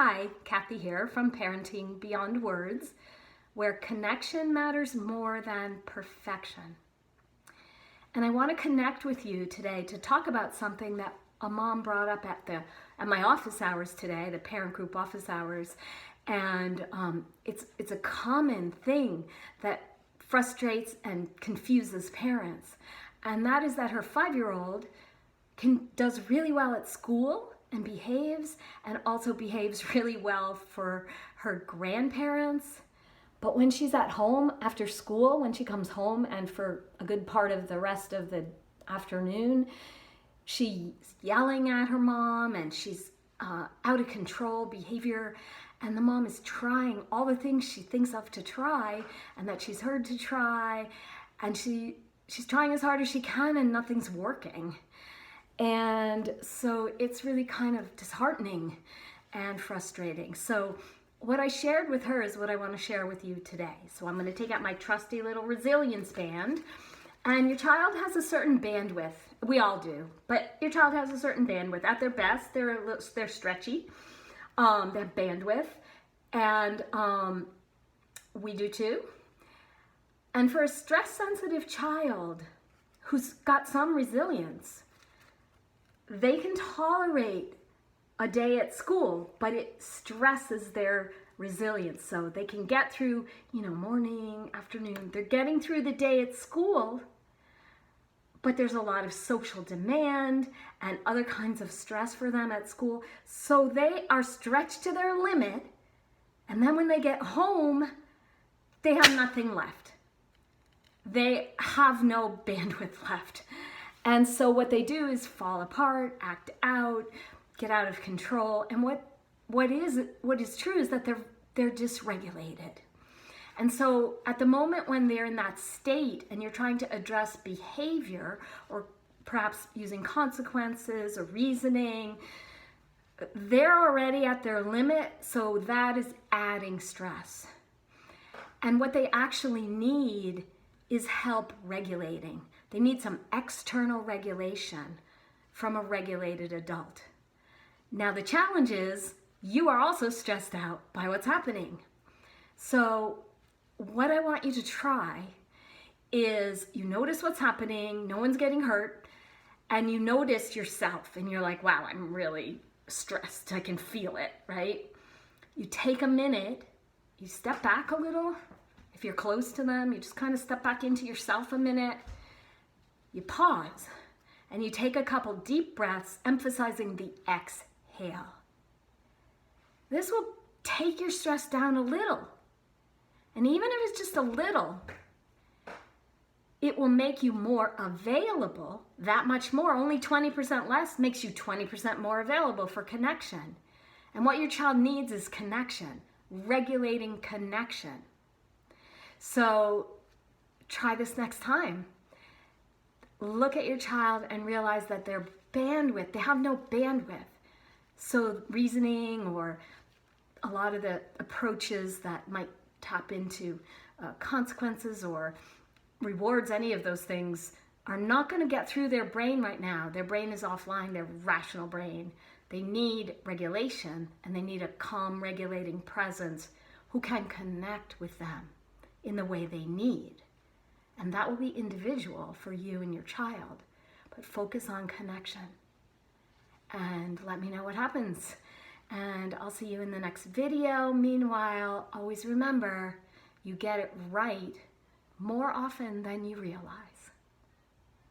Hi, Kathy here from Parenting Beyond Words, where connection matters more than perfection. And I want to connect with you today to talk about something that a mom brought up at my office hours today, the parent group office hours. And it's a common thing that frustrates and confuses parents. And that is that her 5-year-old does really well at school and behaves, and also behaves really well for her grandparents. But when she's at home after school, when she comes home and for a good part of the rest of the afternoon, she's yelling at her mom and she's out of control behavior. And the mom is trying all the things she thinks of to try and that she's heard to try. And she's trying as hard as she can and nothing's working. And so it's really kind of disheartening and frustrating. So what I shared with her is what I want to share with you today. So I'm going to take out my trusty little resilience band. And your child has a certain bandwidth. We all do. But your child has a certain bandwidth. At their best, they're stretchy. They have bandwidth. And we do too. And for a stress-sensitive child who's got some resilience, they can tolerate a day at school, but it stresses their resilience. So they can get through, morning, afternoon. They're getting through the day at school, but there's a lot of social demand and other kinds of stress for them at school. So they are stretched to their limit. And then when they get home, they have nothing left. They have no bandwidth left. And so what they do is fall apart, act out, get out of control. And what is true is that they're dysregulated. And so at the moment when they're in that state and you're trying to address behavior or perhaps using consequences or reasoning, they're already at their limit, so that is adding stress. And what they actually need is help regulating. They need some external regulation from a regulated adult. Now the challenge is you are also stressed out by what's happening. So what I want you to try is you notice what's happening, no one's getting hurt, and you notice yourself and you're like, wow, I'm really stressed. I can feel it, right? You take a minute, you step back a little. If you're close to them, you just kind of step back into yourself a minute. You pause and you take a couple deep breaths, emphasizing the exhale. This will take your stress down a little. And even if it's just a little, it will make you more available, that much more. Only 20% less makes you 20% more available for connection. And what your child needs is connection, regulating connection. So try this next time. Look at your child and realize that their bandwidth, they have no bandwidth. So reasoning or a lot of the approaches that might tap into consequences or rewards, any of those things, are not going to get through their brain right now. Their brain is offline, their rational brain. They need regulation and they need a calm, regulating presence who can connect with them in the way they need. And that will be individual for you and your child. But focus on connection. And let me know what happens. And I'll see you in the next video. Meanwhile, always remember, you get it right more often than you realize.